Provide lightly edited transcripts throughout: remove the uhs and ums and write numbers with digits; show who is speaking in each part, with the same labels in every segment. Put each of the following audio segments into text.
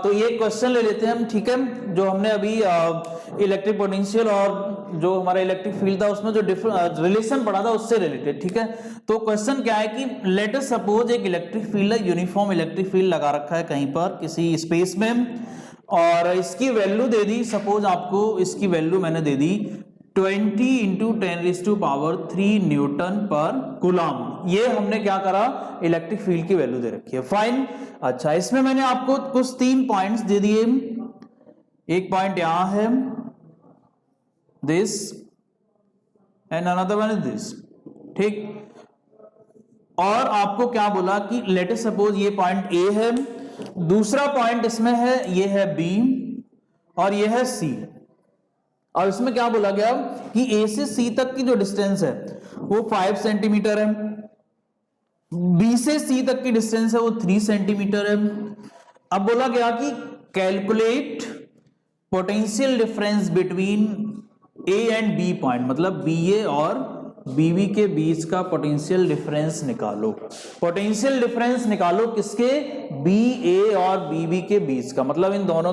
Speaker 1: तो ये क्वेश्चन ले लेते हैं हम, ठीक है, जो हमने अभी इलेक्ट्रिक पोटेंशियल और जो हमारा इलेक्ट्रिक फील्ड था उसमें जो रिलेशन पढ़ा था उससे रिलेटेड, ठीक है। तो क्वेश्चन क्या है कि लेट अस सपोज एक इलेक्ट्रिक फील्ड है, यूनिफॉर्म इलेक्ट्रिक फील्ड लगा रखा है कहीं पर किसी स्पेस में, और इसकी वैल्यू दे दी, सपोज आपको इसकी वैल्यू मैंने दे दी 20 इंटू 10⁻³ न्यूटन पर कूलम। ये हमने क्या करा, इलेक्ट्रिक फील्ड की वैल्यू दे रखी है, फाइन। अच्छा, इसमें मैंने आपको कुछ 3 पॉइंट्स दे दिए। एक पॉइंट यहां है, this, and another one is this, ठीक। और आपको क्या बोला कि लेट अस सपोज ये पॉइंट ए है, दूसरा पॉइंट इसमें है, ये है बी, और ये है सी। और इसमें क्या बोला गया कि ए से सी तक की जो डिस्टेंस है वो 5 सेंटीमीटर है, बी से सी तक की डिस्टेंस है वो 3 सेंटीमीटर है। अब बोला गया कि calculate potential difference between A and B point, मतलब बी ए और बीबी के बीच का पोटेंशियल डिफरेंस निकालो। पोटेंशियल डिफरेंस निकालो किसके, बी ए और बीबी के बीच का, मतलब इन दोनों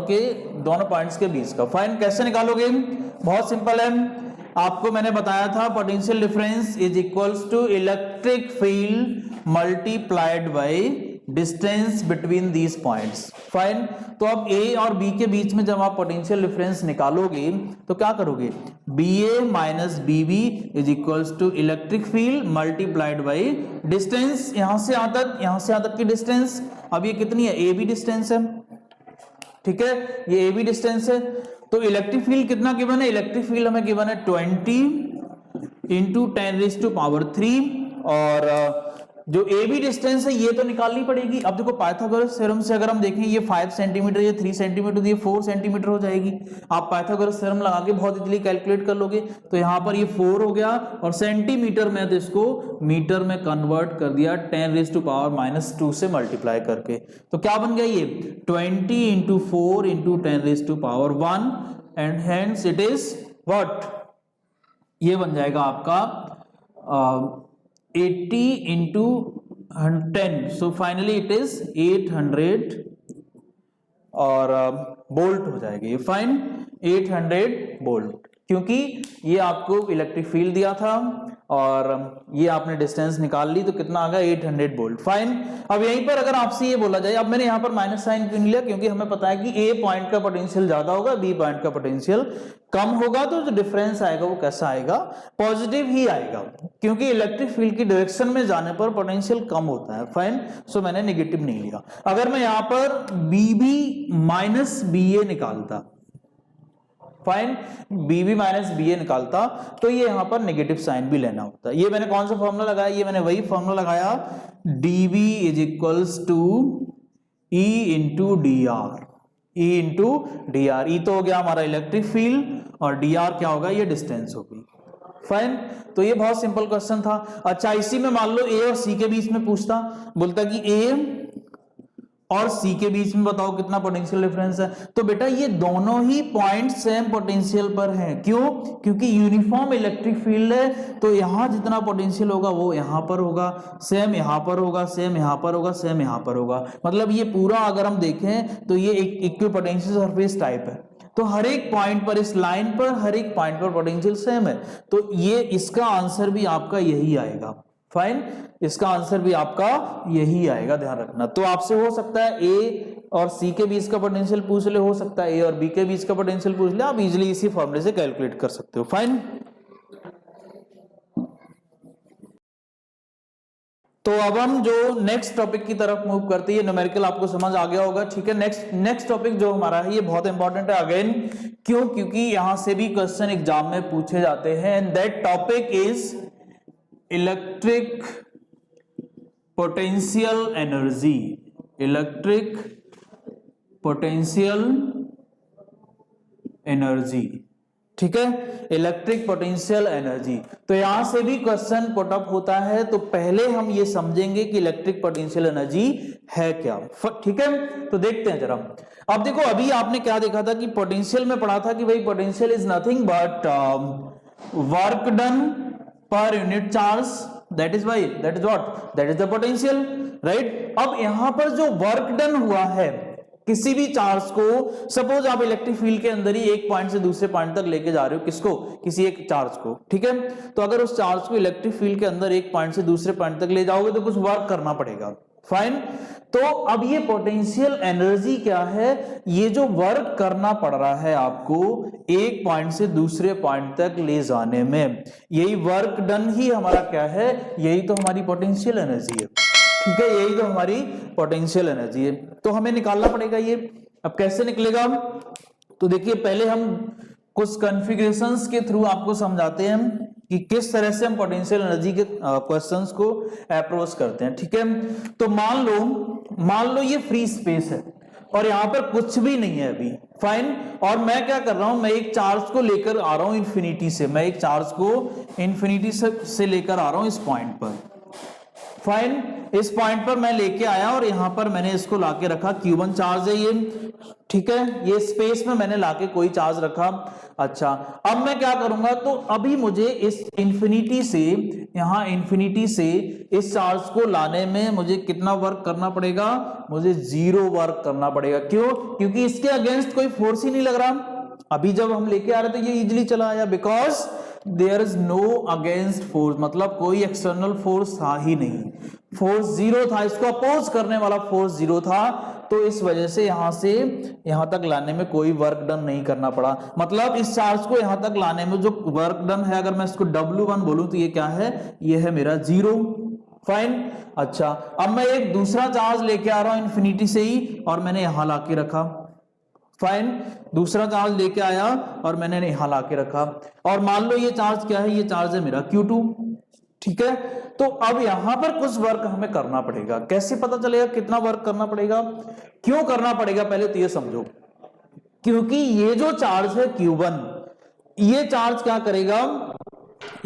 Speaker 1: पॉइंट्स के बीच का। फाइन, कैसे निकालोगे, बहुत सिंपल है, आपको मैंने बताया था potential difference is equals to electric field multiplied by distance between these points. Fine, तो अब ए और बी के बीच में जब आप पोटेंशियल डिफरेंस निकालोगे तो क्या करोगे, B A minus B B is equals to electric field multiplied by distance, यहां से यहां तक की डिस्टेंस। अब ये कितनी है, ए बी डिस्टेंस है, ठीक है, ये ए बी डिस्टेंस है। तो इलेक्ट्रिक फील्ड कितना गिवन है, इलेक्ट्रिक फील्ड हमें गिवन है 20 इंटू 10⁻³ और जो ए बी डिस्टेंस है ये तो निकालनी पड़ेगी। अब देखो पाइथागोरस थ्योरम से अगर हम देखें, ये 5 सेंटीमीटर, ये 3 सेंटीमीटर, ये 4 सेंटीमीटर हो जाएगी। आप पाइथागोरस थ्योरम लगा के बहुत इजीली कैलकुलेट कर लोगे। तो यहां पर ये 4 हो गया, और सेंटीमीटर में तो इसको मीटर में कन्वर्ट कर दिया 10⁻⁻² से मल्टीप्लाई करके। तो क्या बन गया ये 20 into 4 into 10⁻⁻1 and hence it is what, ये बन जाएगा आपका 80 into 10, so finally it is 800 और बोल्ट हो जाएगी। फाइन, 800 बोल्ट, क्योंकि ये आपको इलेक्ट्रिक फील्ड दिया था और ये आपने डिस्टेंस निकाल ली, तो कितना आ गया 800 बोल्ट। फाइन, अब यहीं पर अगर आपसे ये बोला जाए, अब मैंने यहां पर माइनस साइन क्यों लिया, क्योंकि हमें पता है कि ए पॉइंट का पोटेंशियल ज्यादा होगा, बी पॉइंट का पोटेंशियल कम होगा, तो जो डिफरेंस आएगा वो कैसा आएगा, पॉजिटिव ही आएगा, क्योंकि इलेक्ट्रिक फील्ड की डायरेक्शन में जाने पर पोटेंशियल कम होता है। फाइन, सो मैंने नेगेटिव नहीं लिया। अगर मैं यहां पर बीबी माइनस बी ए निकालता, फाइन, बीबी माइनस बी ए निकालता, तो ये यहां पर नेगेटिव साइन भी लेना होता है। ये मैंने कौन सा फॉर्मूला लगाया, ये मैंने वही फॉर्मूला लगाया, dB is equals to E into d r, E into d r. E तो हो गया हमारा इलेक्ट्रिक फील्ड और डी आर क्या होगा, ये डिस्टेंस होगी। फाइन, तो ये बहुत सिंपल क्वेश्चन था। अच्छा, इसी में मान लो ए और सी के बीच में पूछता, बोलता कि ए और सी के बीच में बताओ कितना पोटेंशियल डिफरेंस है, तो बेटा ये दोनों ही पॉइंट सेम पोटेंशियल पर हैं। क्यों, क्योंकि यूनिफॉर्म इलेक्ट्रिक फील्ड है, तो यहां जितना पोटेंशियल होगा वो यहां पर होगा, सेम यहां पर होगा, सेम यहां पर होगा, सेम यहां पर होगा। मतलब ये पूरा अगर हम देखें तो ये एक इक्विपोटेंशियल सरफेस टाइप है, तो हर एक पॉइंट पर, इस लाइन पर हर एक पॉइंट पर पोटेंशियल सेम है। तो ये इसका आंसर भी आपका यही आएगा। फाइन, इसका आंसर भी आपका यही आएगा, ध्यान रखना। तो आपसे हो सकता है ए और सी के बीच का पोटेंशियल पूछ ले, हो सकता है ए और बी के बीच का पोटेंशियल पूछ ले, आप इजीली इसी फॉर्मूले से कैलकुलेट कर सकते हो। फाइन, तो अब हम जो नेक्स्ट टॉपिक की तरफ मूव करते हैं, न्यूमेरिकल आपको समझ आ गया होगा, ठीक है। नेक्स्ट टॉपिक जो हमारा है ये बहुत इंपॉर्टेंट है अगेन, क्यों, क्योंकि यहां से भी क्वेश्चन एग्जाम में पूछे जाते हैं, and that topic is electric potential energy, electric potential energy, ठीक है, इलेक्ट्रिक पोटेंशियल एनर्जी। तो यहां से भी क्वेश्चन पुट अप होता है, तो पहले हम ये समझेंगे कि इलेक्ट्रिक पोटेंशियल एनर्जी है क्या, ठीक है। तो देखते हैं जरा। अब देखो, अभी आपने क्या देखा था कि पोटेंशियल में पढ़ा था कि भाई potential is nothing but work done per unit charge, that is what, that is the potential, right. अब यहां पर जो वर्क डन हुआ है किसी भी चार्ज को, सपोज आप इलेक्ट्रिक फील्ड के अंदर ही एक पॉइंट से दूसरे पॉइंट तक लेके जा रहे हो, किसको, किसी एक चार्ज को, ठीक है। तो अगर उस चार्ज को इलेक्ट्रिक फील्ड के अंदर एक पॉइंट से दूसरे पॉइंट तक ले जाओगे तो कुछ वर्क करना पड़ेगा, फाइन। तो अब ये पोटेंशियल एनर्जी क्या है, ये जो वर्क करना पड़ रहा है आपको एक पॉइंट से दूसरे पॉइंट तक ले जाने में, यही वर्क डन ही हमारा क्या है, यही तो हमारी पोटेंशियल एनर्जी है, ठीक है, यही तो हमारी पोटेंशियल एनर्जी है। तो हमें निकालना पड़ेगा ये। अब कैसे निकलेगा, तो देखिए पहले हम कुछ कॉन्फ़िगरेशंस के थ्रू आपको समझाते हैं कि किस तरह से हम पोटेंशियल एनर्जी के क्वेश्चंस को अप्रोच करते हैं, ठीक है। तो मान लो ये फ्री स्पेस है और यहां पर कुछ भी नहीं है अभी, फाइन। और मैं क्या कर रहा हूं, मैं एक चार्ज को लेकर आ रहा हूं इंफिनिटी से, मैं एक चार्ज को इंफिनिटी से लेकर आ रहा हूं इस पॉइंट पर, फाइन। इस पॉइंट पर मैं लेके आया और यहां पर मैंने इसको लाके रखा, Q1 चार्ज है ये, ठीक है, ये स्पेस में मैंने लाके कोई चार्ज रखा। अच्छा, अब मैं क्या करूंगा, तो अभी मुझे इस इंफिनिटी से, यहां इंफिनिटी से इस चार्ज को लाने में मुझे कितना वर्क करना पड़ेगा, मुझे 0 वर्क करना पड़ेगा। क्यों, क्योंकि इसके अगेंस्ट कोई फोर्स ही नहीं लग रहा। अभी जब हम लेके आ रहे थे ये इजिली चला आया, because there is no against force, मतलब कोई एक्सटर्नल फोर्स था ही नहीं, फोर्स 0 था, इसको अपोज करने वाला फोर्स 0 था। तो इस वजह से यहां से यहां तक लाने में कोई वर्क डन नहीं करना पड़ा, मतलब इस चार्ज को यहां तक लाने में जो वर्क डन है, अगर मैं इसको W1 बोलूं तो ये क्या है, ये है मेरा 0, फाइन। अच्छा, अब मैं एक दूसरा चार्ज लेके आ रहा हूं इंफिनिटी से ही और मैंने यहां लाके रखा, फाइन। दूसरा चार्ज लेके आया और मैंने यहां लाके रखा, और मान लो ये चार्ज क्या है, ये चार्ज है मेरा Q2, ठीक है। तो अब यहां पर कुछ वर्क हमें करना पड़ेगा। कैसे पता चलेगा कितना वर्क करना पड़ेगा, क्यों करना पड़ेगा, पहले तो ये समझो। क्योंकि ये जो चार्ज है Q1, ये चार्ज क्या करेगा,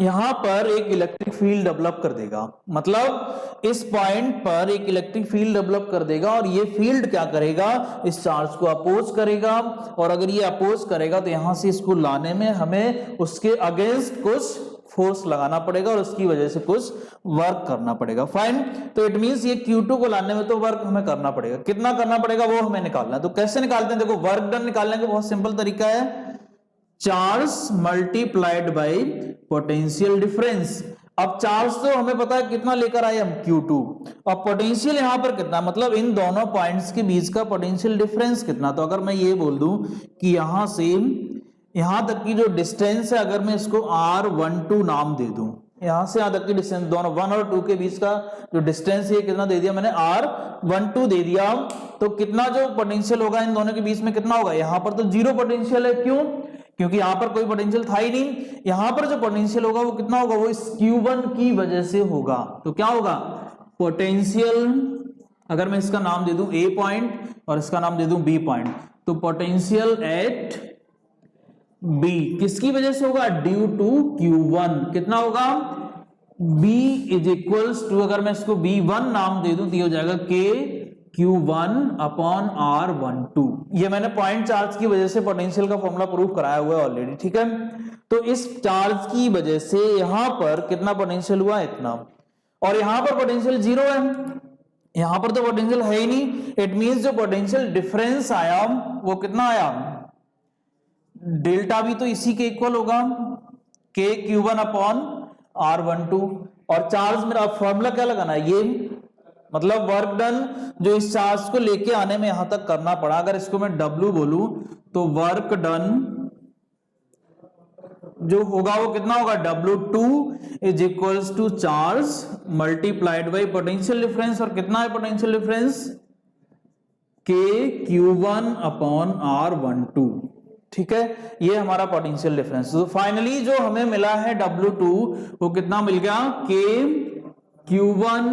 Speaker 1: यहां पर एक इलेक्ट्रिक फील्ड डेवलप कर देगा, मतलब इस पॉइंट पर एक इलेक्ट्रिक फील्ड डेवलप कर देगा, और ये फील्ड क्या करेगा, इस चार्ज को अपोज करेगा, और अगर ये अपोज करेगा तो यहां से इसको लाने में हमें उसके अगेंस्ट कुछ फोर्स लगाना पड़ेगा और उसकी वजह से कुछ वर्क करना पड़ेगा, फाइन। तो इट मींस ये Q2 को लाने में तो वर्क हमें करना पड़ेगा, कितना करना पड़ेगा वो हमें निकालना है। तो कैसे निकालते हैं, देखो वर्क डन निकालने का बहुत सिंपल तरीका है, charge multiplied by potential difference. अब चार्ज तो हमें पता है कितना लेकर आए हम, Q2, और पोटेंशियल यहां पर कितना, मतलब इन दोनों पॉइंट्स के बीच का पोटेंशियल डिफरेंस कितना। तो अगर मैं ये बोल दूं कि यहां से यहां तक की जो डिस्टेंस है, अगर मैं इसको R12 नाम दे दूं, यहां से यहां तक की डिस्टेंस, दोनों 1 और 2 के बीच का जो डिस्टेंस है कितना दे दिया मैंने, R12 दे दिया। तो कितना जो पोटेंशियल होगा इन दोनों के बीच में कितना होगा, यहां पर तो 0 पोटेंशियल है, क्यों, क्योंकि यहां पर कोई पोटेंशियल था ही नहीं। यहां पर जो पोटेंशियल होगा वो कितना होगा, वो इस Q1 की वजह से होगा। तो क्या होगा, पोटेंशियल, अगर मैं इसका नाम दे दूं A पॉइंट और इसका नाम दे दूं B पॉइंट, तो पोटेंशियल एट B किसकी वजह से होगा, ड्यू टू Q1, कितना होगा, B इज इक्वल्स टू, अगर मैं इसको B1 नाम दे दूं तो ये हो जाएगा K Q1 अपॉन R12। ये मैंने पॉइंट चार्ज की वजह से पोटेंशियल का फॉर्मूला प्रूव कराया हुआ है ऑलरेडी, ठीक है। तो इस चार्ज की वजह से यहां पर कितना पोटेंशियल हुआ, इतना, और यहां पर पोटेंशियल 0 है, यहां पर तो पोटेंशियल है ही नहीं। इट मींस जो पोटेंशियल डिफरेंस आया वो कितना आया, डेल्टा भी तो इसी के इक्वल होगा, K Q1 अपॉन R12। और चार्ज मेरा फॉर्मूला क्या लगाना है, ये मतलब वर्क डन जो इस चार्ज को लेके आने में यहां तक करना पड़ा, अगर इसको मैं W बोलूं तो वर्क डन जो होगा वो कितना होगा, W2 is equals to charge multiplied by potential difference, और कितना है potential difference, K Q1 upon R12, ठीक है। ये हमारा पोटेंशियल डिफरेंस। तो फाइनली जो हमें मिला है W2 वो कितना मिल गया, K Q1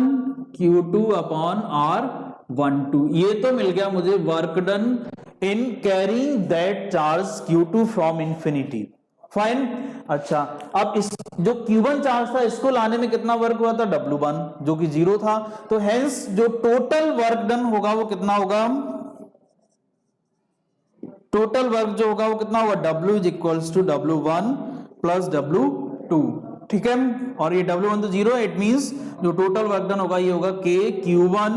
Speaker 1: Q2 upon R12, ये तो मिल गया मुझे work done in carrying that charge Q2 from infinity, fine. अच्छा, अब इस जो Q1 चार्ज था इसको लाने में कितना वर्क हुआ था, W1 जो कि 0 था। तो हेंस जो टोटल वर्क डन होगा वो कितना होगा, टोटल वर्क जो होगा वो कितना होगा, W is equals to W1 plus W2, ठीक है। और ये W1 तो 0 है, इट मींस जो टोटल वर्क डन होगा ये होगा K Q1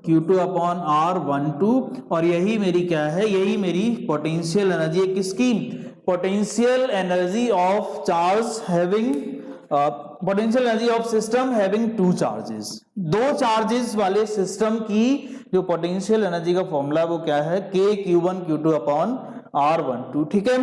Speaker 1: Q2 upon R12 और यही मेरी क्या है, यही मेरी पोटेंशियल एनर्जी है। किसकी? Potential energy of charge having potential energy of system having two charges. दो चार्जेस वाले सिस्टम की जो पोटेंशियल एनर्जी का फॉर्मूला वो क्या है? K Q1 upon R12। ठीक है,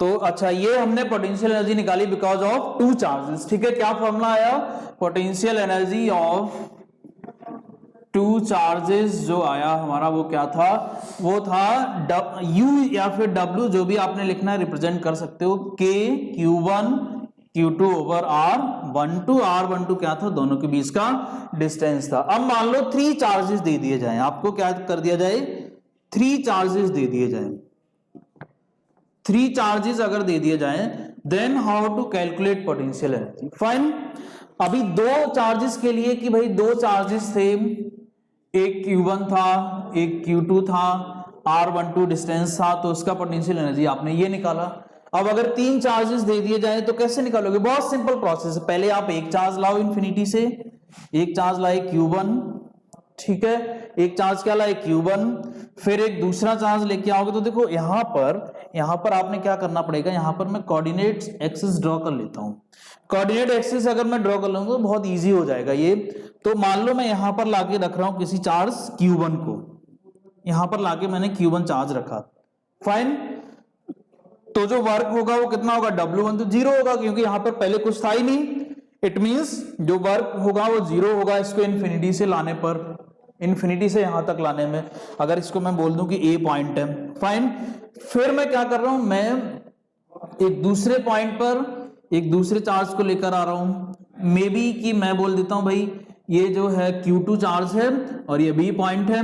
Speaker 1: तो अच्छा ये हमने पोटेंशियल एनर्जी निकाली बिकॉज ऑफ टू चार्जेस। ठीक है, क्या फॉर्मूला आया? Potential energy of two charges जो आया हमारा वो क्या था? वो था U या फिर W, जो भी आपने लिखना है रिप्रेजेंट कर सकते हो, K Q1 Q2 over R12 क्या था? दोनों के बीच का डिस्टेंस था। अब मान लो 3 चार्जेस दे दिए जाएं, आपको क्या कर दिया जाए? 3 चार्जेस दे दिए जाएं। 3 चार्जेस अगर दे दिए जाएं, then how to calculate potential energy? Fine, अभी 2 चार्जेस के लिए कि भाई 2 चार्जेस थे, एक Q1 था एक Q2 था, R12 डिस्टेंस था, तो उसका पोटेंशियल एनर्जी आपने ये निकाला। अब अगर 3 चार्जेस दे दिए जाए तो कैसे निकालोगे? बहुत सिंपल प्रोसेस है। पहले आप एक चार्ज लाओ इन्फिनिटी से, एक चार्ज लाए Q1, ठीक है, एक चार्ज क्या लाए? Q1, फिर एक दूसरा चार्ज लेके आओगे। तो देखो यहां पर आपने क्या करना पड़ेगा? यहां पर मैं कोऑर्डिनेट एक्सिस ड्रॉ कर लेता हूं। कोऑर्डिनेट एक्सिस अगर मैं ड्रॉ कर लूंगा तो बहुत इजी हो जाएगा ये। तो मान लो मैं यहां पर लाके रख रहा हूं किसी चार्ज Q1 को, यहां पर लाके मैंने Q1 चार्ज रखा, फाइन। तो जो वर्क होगा वो कितना होगा? W1 तो 0 होगा, क्योंकि यहां पर पहले कुछ था ही नहीं। इट मींस जो वर्क होगा वो 0 होगा इसको इन्फिनिटी से लाने पर, इन्फिनिटी से यहां तक लाने में। अगर इसको मैं बोल दूं कि A पॉइंट है, फाइन। फिर मैं क्या कर रहा हूं? मैं एक दूसरे पॉइंट पर एक दूसरे चार्ज को लेकर आ रहा हूं। मे बी कि मैं बोल देता हूं भाई ये जो है Q2 चार्ज है और ये B पॉइंट है,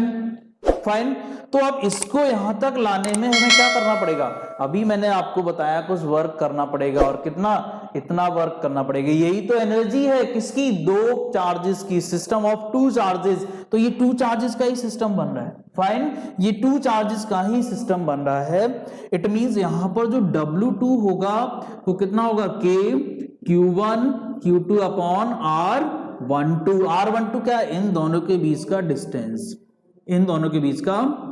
Speaker 1: फाइन। तो अब इसको यहां तक लाने में हमें क्या करना पड़ेगा? अभी मैंने आपको बताया कुछ वर्क करना पड़ेगा, और कितना? इतना वर्क करना पड़ेगा। यही तो एनर्जी है किसकी? 2 चार्जेस की, सिस्टम ऑफ 2 चार्जेस। तो ये 2 चार्जेस का ही सिस्टम बन रहा है, फाइन, ये 2 चार्जेस का ही सिस्टम बन रहा है। इट मींस यहां पर जो W2 होगा वो कितना होगा? K Q1 Q2 upon R12। R12 क्या? इन दोनों के बीच का डिस्टेंस, इन दोनों के बीच का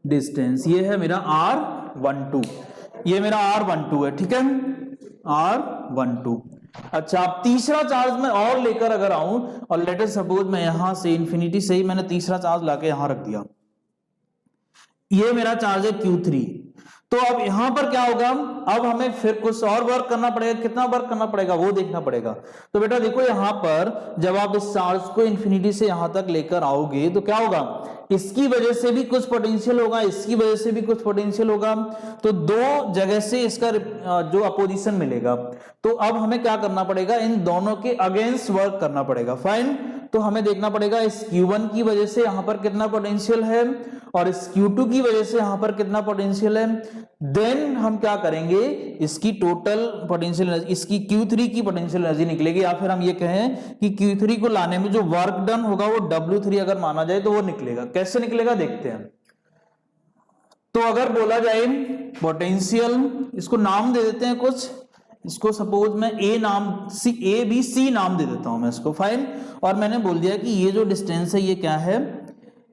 Speaker 1: डिस्टेंस। ये है मेरा R12, ये मेरा R12 है, ठीक है, R12। अच्छा, अब तीसरा चार्ज मैं और लेकर अगर आऊं, और लेट अस सपोज मैं यहां से इन्फिनिटी से ही मैंने तीसरा चार्ज लाके यहां रख दिया, ये मेरा चार्ज है Q3। तो अब यहां पर क्या होगा? अब हमें फिर कुछ और वर्क करना पड़ेगा। कितना वर्क करना पड़ेगा वो देखना पड़ेगा। तो बेटा देखो यहां पर जब आप इस चार्ज को इन्फिनिटी से यहां तक लेकर आओगे तो क्या होगा? इसकी वजह से भी कुछ पोटेंशियल होगा, इसकी वजह से भी कुछ पोटेंशियल होगा, तो 2 जगह से इसका जो अपोजिशन मिलेगा। तो अब हमें क्या करना पड़ेगा? इन दोनों के अगेंस्ट वर्क करना पड़ेगा, फाइन। तो हमें देखना पड़ेगा इस Q1 की वजह से यहां पर कितना पोटेंशियल है और इस Q2 की वजह से यहां पर कितना पोटेंशियल है। देन हम क्या करेंगे? इसकी टोटल पोटेंशियल एनर्जी, इसकी Q3 की पोटेंशियल एनर्जी निकलेगी, या फिर हम ये कहें कि Q3 को लाने में जो वर्क डन होगा वो W3 अगर माना जाए तो वो निकलेगा। कैसे निकलेगा देखते हैं। तो अगर बोला जाए पोटेंशियल, इसको नाम दे देते हैं कुछ, इसको सपोज मैं A B C नाम दे देता हूं मैं इसको, फाइन। और मैंने बोल दिया कि ये जो डिस्टेंस है ये क्या है?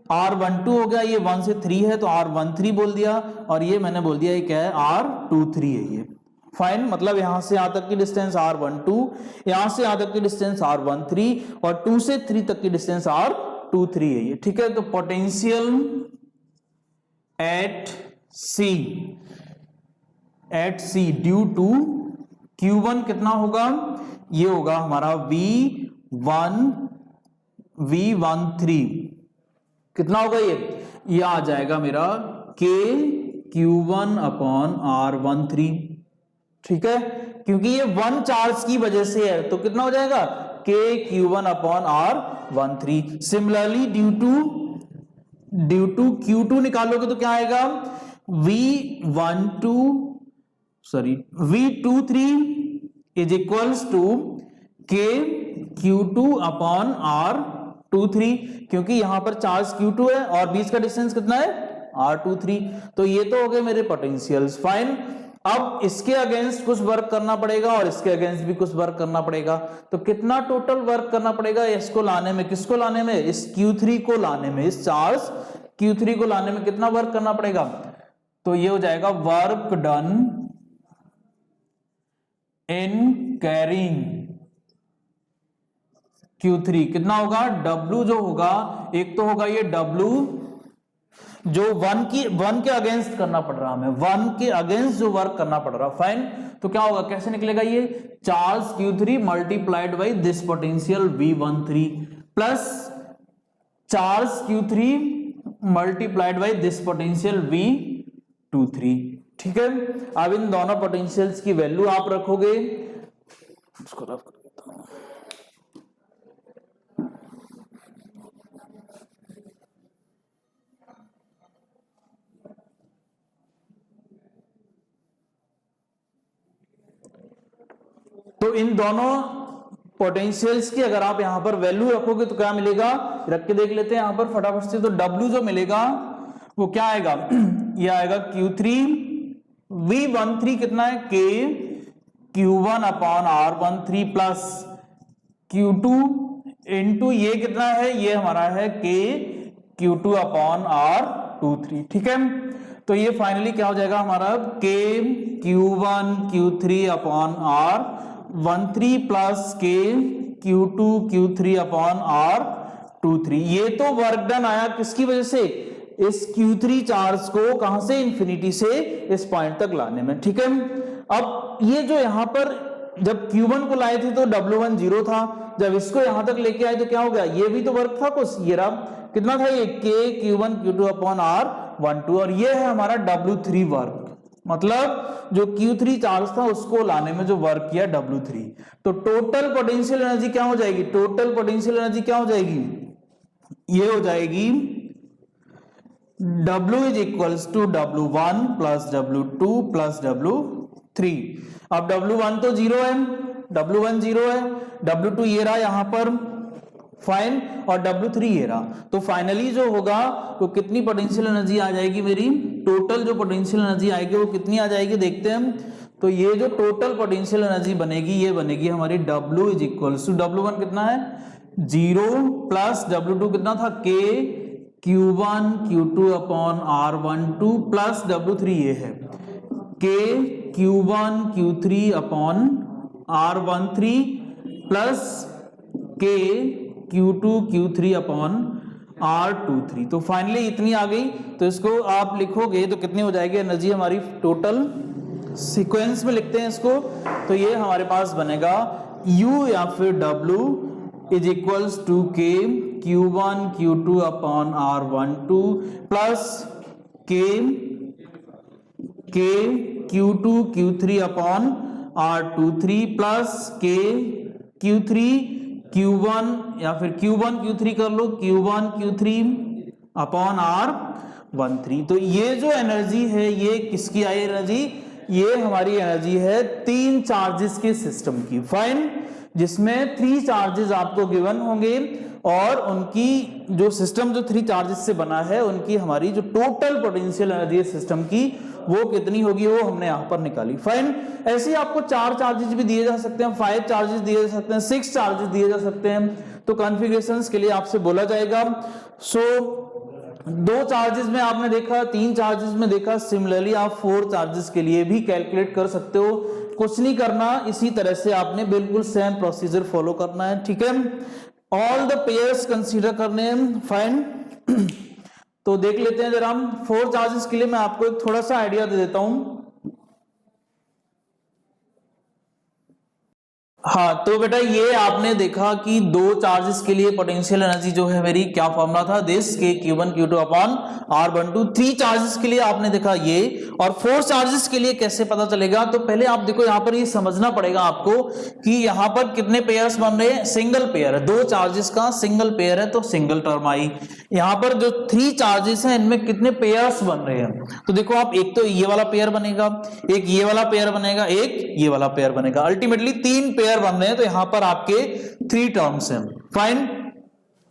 Speaker 1: R12 हो गया, ये 1 से 3 है तो R13 बोल दिया, और ये मैंने बोल दिया ये क्या है? R23 है ये, फाइन। मतलब यहां से यहां तक की डिस्टेंस R12, यहां से यहां तक की डिस्टेंस R13, और 2 से 3 तक की डिस्टेंस R23 है ये, ठीक है। तो potential at C due to Q1 कितना होगा? ये होगा हमारा V13। कितना होगा ये आ जाएगा मेरा K Q1 अपॉन R13, ठीक है, क्योंकि ये 1 चार्ज की वजह से है। तो कितना हो जाएगा? K Q1 upon R13। Similarly due to Q2 निकालोगे तो क्या आएगा? V23 is equals to K Q2 upon R23, क्योंकि यहां पर चार्ज Q2 है और बीच का डिस्टेंस कितना है? R23। तो ये तो हो गए मेरे पोटेंशियल्स, फाइन। अब इसके अगेंस्ट कुछ वर्क करना पड़ेगा और इसके अगेंस्ट भी कुछ वर्क करना पड़ेगा, तो कितना टोटल वर्क करना पड़ेगा इसको लाने में, किसको लाने में, इस Q3 को लाने में, इस चार्ज Q3 को लाने में कितना वर्क करना पड़ेगा, तो ये हो जाएगा work done in carrying Q3 कितना होगा, W जो होगा, एक तो होगा ये W जो वन के अगेंस्ट करना पड़ रहा हमें, वन के अगेंस्ट जो वर्क करना पड़ रहा, फाइन, तो क्या होगा, कैसे निकलेगा ये, charge Q3 multiplied by this potential V13 plus charge Q3 multiplied by this potential V23, ठीक है। अब इन दोनों पोटेंशियल्स की वैल्यू आप रखोगे, इसको रख देता हूं, तो इन दोनों पोटेंशियल्स की अगर आप यहां पर वैल्यू रखोगे तो क्या मिलेगा, रख के देख लेते हैं यहां पर फटाफट से। तो W जो मिलेगा वो क्या आएगा, ये आएगा Q3 V13 कितना है, K Q1 upon R13 plus Q2 into ये कितना है, ये हमारा है K Q2 अपॉन R23, ठीक है। तो ये फाइनली क्या हो जाएगा हमारा, K Q1 Q3 upon R13 plus K Q2 Q3 upon R23। ये तो वर्क डन आया किसकी वजह से, इस Q3 चार्ज को कहां से, इंफिनिटी से इस पॉइंट तक लाने में, ठीक है। अब ये जो यहां पर जब Q1 को लाए थे तो W1 0 था, जब इसको यहां तक लेके आए तो क्या हो गया, ये भी तो वर्क था कुछ, ये रहा कितना था ये K Q1 Q2 upon R12, और ये है हमारा W3 वर्क, मतलब जो Q3 चार्ज था उसको लाने में जो वर्क किया W3। तो टोटल पोटेंशियल एनर्जी क्या हो जाएगी, टोटल पोटेंशियल एनर्जी क्या हो जाएगी, ये हो जाएगी W is equals to W1 plus W2 plus W3। अब W1 तो 0 है, W1 0 है, W2 ये रहा यहां पर, फाइन, और W3 ये रहा। तो फाइनली जो होगा तो कितनी पोटेंशियल एनर्जी आ जाएगी मेरी, टोटल जो पोटेंशियल एनर्जी आएगी वो कितनी आ जाएगी देखते हैं हम। तो ये जो टोटल पोटेंशियल एनर्जी बनेगी ये बनेगी हमारी W is equals to W1 कितना है 0 प्लस W2 कितना था K Q1 Q2 upon R12 plus W3 ये है K Q1 Q3 upon R13 plus K Q2 Q3 upon R23। तो फाइनली इतनी आ गई, तो इसको आप लिखोगे तो कितनी हो जाएगी एनर्जी हमारी टोटल, सीक्वेंस में लिखते हैं इसको, तो ये हमारे पास बनेगा U या फिर W is equals to K Q1 Q2 upon R12 plus K Q2 Q3 upon R23 plus K Q3 Q1 या फिर Q1 Q3 कर लो, Q1 Q3 अपॉन R13। तो ये जो एनर्जी है ये किसकी आई एनर्जी, ये हमारी एनर्जी है 3 चार्जेस के सिस्टम की, फाइन, जिसमें 3 चार्जेस आपको गिवन होंगे और उनकी जो सिस्टम जो 3 चार्जेस से बना है उनकी हमारी जो टोटल पोटेंशियल एनर्जी है सिस्टम की वो कितनी होगी वो हमने यहां पर निकाली, फाइन। ऐसे ही आपको 4 चार्जेस भी दिए जा सकते हैं, 5 चार्जेस दिए जा सकते हैं, 6 चार्जेस दिए जा सकते हैं, तो कॉन्फ़िगरेशंस के लिए आपसे बोला जाएगा। सो 2 चार्जेस में आपने देखा, 3 चार्जेस में देखा, सिमिलरली आप 4 चार्जेस के लिए भी कैलकुलेट कर सकते हो, कुछ नहीं करना, इसी तरह से आपने बिल्कुल सेम प्रोसीजर फॉलो करना है, ठीक है। ऑल द पेयर्स कंसीडर करने हैं, फाइन। तो देख लेते हैं जरा हम 4 चार्जेस के लिए, मैं आपको एक थोड़ा सा आइडिया दे देता हूं। हाँ, तो बेटा ये आपने देखा कि 2 चार्जेस के लिए पोटेंशियल एनर्जी जो है मेरी क्या फॉर्मूला था, this K Q1 Q2 upon R12। 3 charges के लिए आपने देखा ये, और 4 चार्जेस के लिए कैसे पता चलेगा, तो पहले आप देखो यहां पर ये समझना पड़ेगा आपको कि यहां पर कितने पेयर्स बन रहे हैं, सिंगल पेयर है, 2 चार्जेस का सिंगल पेयर है तो सिंगल टर्म आई। यहां पर जो 3 चार्जेस हैं इनमें कितने पेयर्स बन रहे हैं, तो देखो आप, एक तो ये वाला पेयर बनेगा, एक ये वाला पेयर बनेगा, एक ये वाला पेयर बनेगा, अल्टीमेटली 3 पेयर बन रहे हैं, तो यहां पर आपके 3 टर्म्स हैं, फाइन।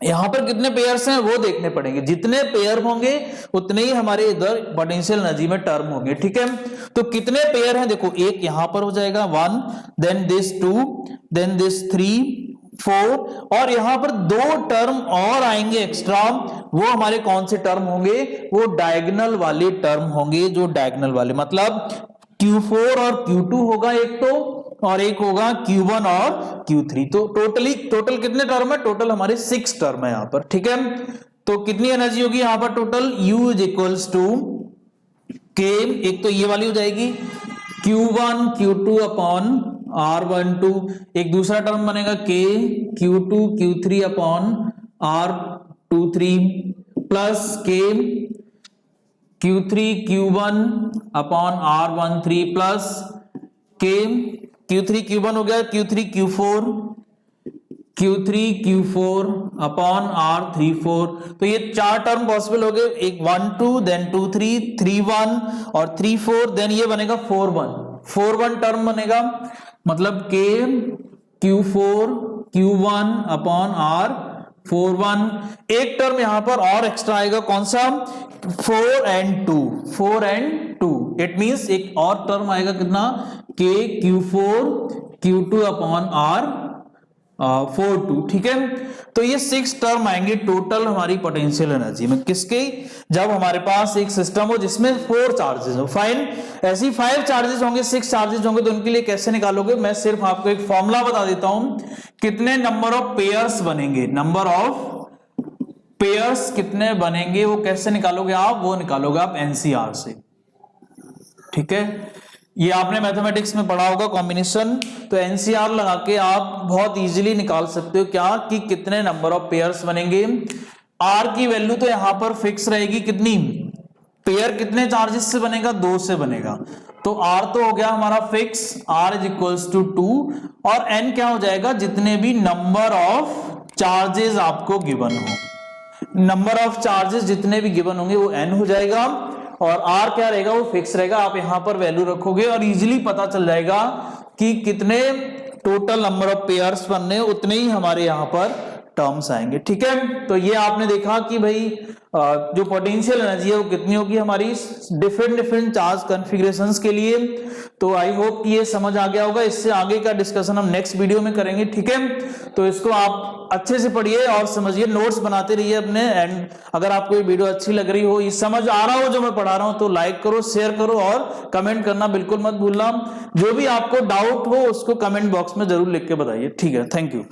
Speaker 1: यहां पर कितने पेयर्स हैं वो देखने पड़ेंगे, जितने पेयर होंगे उतने ही हमारे इधर पोटेंशियल एनर्जी में टर्म होंगे, ठीक है। तो कितने पेयर हैं देखो, एक यहां पर हो जाएगा 1, देन दिस 2, देन दिस 3, 4, और यहां पर 2 टर्म और आएंगे एक्स्ट्रा। वो हमारे कौन से टर्म होंगे, वो डायगोनल वाले टर्म होंगे, जो डायगोनल वाले मतलब Q4 और Q2 होगा एक तो, और एक होगा Q1 और Q3। तो टोटल कितने टर्म है, टोटल हमारे 6 टर्म है यहां पर, ठीक है। तो कितनी एनर्जी होगी यहां पर total, U is equals to K, एक तो ये वाली हो जाएगी Q1 Q2 अपॉन R12, एक दूसरा टर्म बनेगा K Q2 Q3 upon R23 plus K Q3 Q1 upon R13 plus K Q3 Q1 हो गया, Q3 Q4 अपॉन R34। तो ये 4 टर्म पॉसिबल हो गए, एक 1 2 देन 2 3 3 1 और 3 4, देन ये बनेगा 4 1 टर्म बनेगा, मतलब K Q4 Q1 upon R41। एक टर्म यहां पर और एक्स्ट्रा आएगा, कौन सा, 4 and 2, इट मींस एक और टर्म आएगा कितना, K Q4 Q2 upon R42, ठीक है। तो ये 6 टर्म आएंगे टोटल हमारी पोटेंशियल एनर्जी में, किसके, जब हमारे पास एक सिस्टम हो जिसमें 4 चार्जेस हो। फाइन, ऐसी 5 चार्जेस होंगे, 6 चार्जेस होंगे, तो उनके लिए कैसे निकालोगे, मैं सिर्फ आपको एक फॉर्मूला बता देता हूं, कितने नंबर ऑफ पेयर्स बनेंगे, नंबर ऑफ पेयर्स कितने बनेंगे वो कैसे निकालोगे आप, वो निकालोगे आप एनसीआर से, ठीक है। ये आपने मैथमेटिक्स में पढ़ा होगा कॉम्बिनेशन, तो एनसीआर लगा के आप बहुत इजीली निकाल सकते हो क्या, कि कितने नंबर ऑफ पेयर्स बनेंगे। आर की वैल्यू तो यहां पर फिक्स रहेगी, कितनी, पेयर कितने चार्जेस से बनेगा, 2 से बनेगा, तो आर तो हो गया हमारा fix, R is equals to 2, और एन क्या हो जाएगा, जितने भी नंबर ऑफ चार्जेस आपको गिवन हो, नंबर ऑफ चार्जेस जितने भी गिवन होंगे वो एन हो जाएगा, और आर क्या रहेगा, वो फिक्स रहेगा। आप यहां पर वैल्यू रखोगे और इजीली पता चल जाएगा कि कितने टोटल नंबर ऑफ पेयर्स बनने, उतने ही हमारे यहां पर टर्म्स आएंगे, ठीक है। तो ये आपने देखा कि भाई जो पोटेंशियल एनर्जी है वो कितनी होगी हमारी डिफरेंट चार्ज कॉन्फ़िगरेशंस के लिए। तो आई होप ये समझ आ गया होगा, इससे आगे का डिस्कशन हम नेक्स्ट वीडियो में करेंगे, ठीक है। तो इसको आप अच्छे से पढ़िए और समझिए, नोट्स बनाते रहिए अपने, एंड अगर आपको ये वीडियो अच्छी लग रही हो, ये समझ आ रहा हो जो मैं पढ़ा रहा हूं, तो लाइक करो, शेयर करो और कमेंट करना बिल्कुल मत भूलना। जो भी आपको डाउट हो उसको कमेंट बॉक्स में जरूर लिख के बताइए, ठीक है। Thank you.